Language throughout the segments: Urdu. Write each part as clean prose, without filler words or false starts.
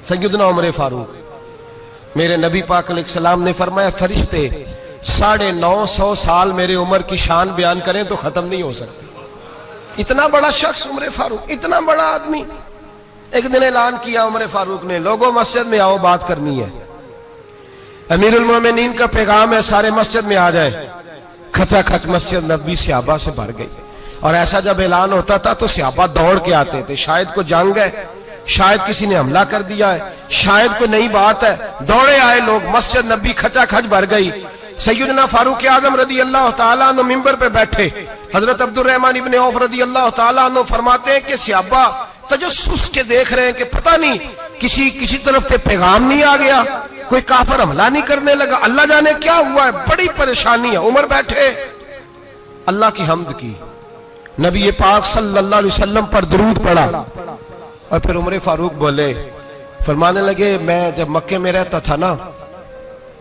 سیدنا عمر فاروق، میرے نبی پاک علیہ السلام نے فرمایا فرشتے 950 سال میرے عمر کی شان بیان کریں تو ختم نہیں ہو سکتی۔ اتنا بڑا شخص عمر فاروق، اتنا بڑا آدمی۔ ایک دن اعلان کیا عمر فاروق نے، لوگوں مسجد میں آؤ، بات کرنی ہے، امیر المومنین کا پیغام ہے، سارے مسجد میں آ جائیں۔ کھچا کھچ مسجد نبوی صحابہ سے بھر گئی، اور ایسا جب اعلان ہوتا تھا تو صحابہ دوڑ کے آتے تھے، شاید کو جنگ ہے، شاید کسی نے حملہ کر دیا ہے، شاید کوئی نئی بات ہے، دوڑے آئے لوگ، مسجد نبی کھچا کھچ بھر گئی۔ سیدنا فاروق اعظم رضی اللہ تعالیٰ عنہ ممبر پہ بیٹھے، حضرت عبد الرحمن ابن عوف رضی اللہ تعالیٰ عنہ فرماتے ہیں کہ صحابہ تجسس کے دیکھ رہے ہیں کہ پتہ نہیں کسی طرف سے پیغام نہیں آ گیا، کوئی کافر حملہ نہیں کرنے لگا، اللہ جانے کیا ہوا ہے، بڑی پریشانی ہے۔ عمر بیٹھے، اللہ کی حمد کی، نبی پاک صلی اللہ علیہ وسلم پر درود پڑھا، اور پھر عمر فاروق بولے، فرمانے لگے میں جب مکے میں رہتا تھا نا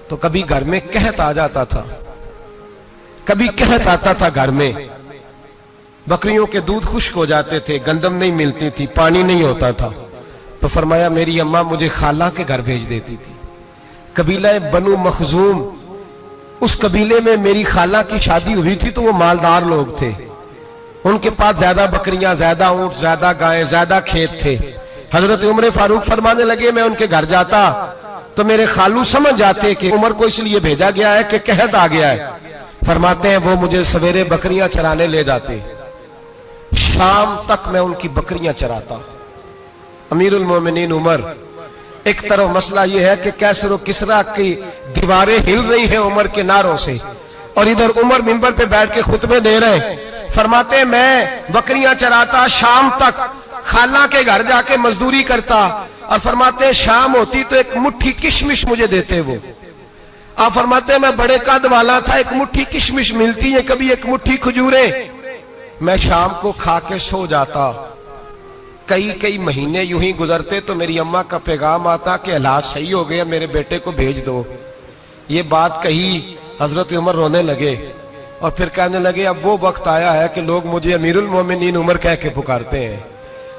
تو کبھی گھر میں قحط آ جاتا تھا، کبھی قحط آتا تھا گھر میں، بکریوں کے دودھ خشک ہو جاتے تھے، گندم نہیں ملتی تھی، پانی نہیں ہوتا تھا، تو فرمایا میری اماں مجھے خالہ کے گھر بھیج دیتی تھی۔ قبیلہ بنو مخزوم، اس قبیلے میں میری خالہ کی شادی ہوئی تھی تو وہ مالدار لوگ تھے، ان کے پاس زیادہ بکریاں، زیادہ اونٹ، زیادہ گائیں، زیادہ کھیت تھے۔ حضرت عمر فاروق فرمانے لگے میں ان کے گھر جاتا تو میرے خالو سمجھ جاتے کہ عمر کو اس لیے بھیجا گیا ہے کہ قحط آ گیا ہے، فرماتے ہیں وہ مجھے سویرے بکریاں چرانے لے جاتے، شام تک میں ان کی بکریاں چراتا۔ امیر المومنین عمر، ایک طرف مسئلہ یہ ہے کہ کیسر و کسرا کی دیواریں ہل رہی ہیں عمر کے نعروں سے، اور ادھر عمر منبر پہ بیٹھ کے خطبے دے رہے ہیں، فرماتے ہیں میں بکریاں چراتا، شام تک خالہ کے گھر جا کے مزدوری کرتا، اور فرماتے ہیں شام ہوتی تو ایک مٹھی کشمش مجھے دیتے وہ، آپ فرماتے ہیں میں بڑے قد والا تھا، ایک مٹھی کشمش ملتی ہے، کبھی ایک مٹھی کھجوریں، میں شام کو کھا کے سو جاتا۔ کئی مہینے یوں ہی گزرتے تو میری اماں کا پیغام آتا کہ حالات صحیح ہو گیا، میرے بیٹے کو بھیج دو۔ یہ بات کہی، حضرت عمر رونے لگے، اور پھر کہنے لگے اب وہ وقت آیا ہے کہ لوگ مجھے امیر المومنین عمر کہہ کے پکارتے ہیں۔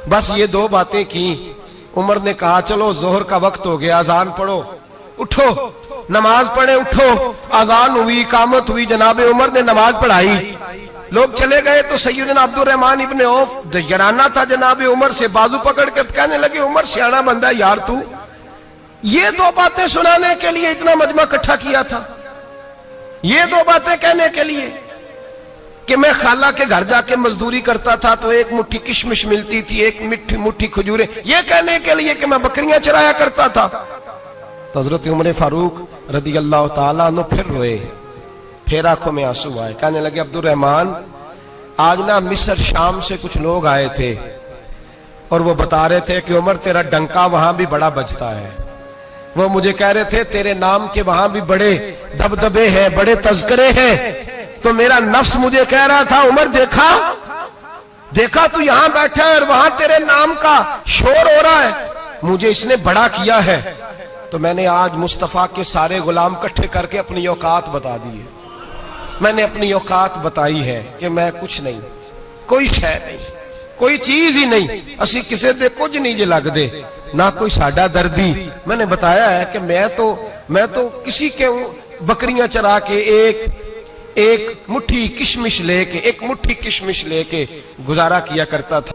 بس یہ دو باتیں کی، عمر نے کہا چلو ظہر کا وقت ہو گیا، اذان پڑھو، اٹھو نماز پڑھے، اٹھو، اذان ہوئی، اقامت ہوئی، جناب عمر نے نماز پڑھائی، لوگ چلے گئے تو سیدنا عبد الرحمن ابن عوف جرانہ تھا جناب عمر سے، بازو پکڑ کے کہنے لگے عمر سیاڑا بندہ یار تو یہ دو باتیں سنانے کے لیے اتنا مجمع اکٹھا کیا تھا، یہ دو باتیں کہنے کے لیے کہ میں خالہ کے گھر جا کے مزدوری کرتا تھا تو ایک مٹھی کشمش ملتی تھی، ایک مٹھی کھجوریں، یہ کہنے کے لیے کہ میں بکریاں چرایا کرتا تھا۔ تو حضرت عمر فاروق رضی اللہ تعالیٰ عنہ پھر روئے، پھر آنکھوں میں آنسو آئے، کہنے لگے عبد الرحمن آج نا مصر شام سے کچھ لوگ آئے تھے اور وہ بتا رہے تھے کہ عمر تیرا ڈنکا وہاں بھی بڑا بجتا ہے، وہ مجھے کہہ رہے تھے تیرے نام کے وہاں بھی بڑے دبدبے ہیں، بڑے تذکرے ہیں، تو میرا نفس مجھے کہہ رہا تھا عمر دیکھا تو یہاں بیٹھا ہے اور وہاں تیرے نام کا شور ہو رہا ہے، مجھے اس نے بڑا کیا ہے، تو میں نے آج مصطفیٰ کے سارے غلام کٹھے کر کے اپنی اوقات بتا دی ہے، میں نے اپنی اوقات بتائی ہے کہ میں کچھ نہیں، کوئی شے نہیں، کوئی چیز ہی نہیں، اسی کسے دے کچھ نہیں جے لگ دے، نہ کوئی ساڈا دردی، میں نے بتایا ہے کہ میں تو کسی کے بکریاں چرا کے ایک مٹھی کشمش لے کے گزارا کیا کرتا تھا۔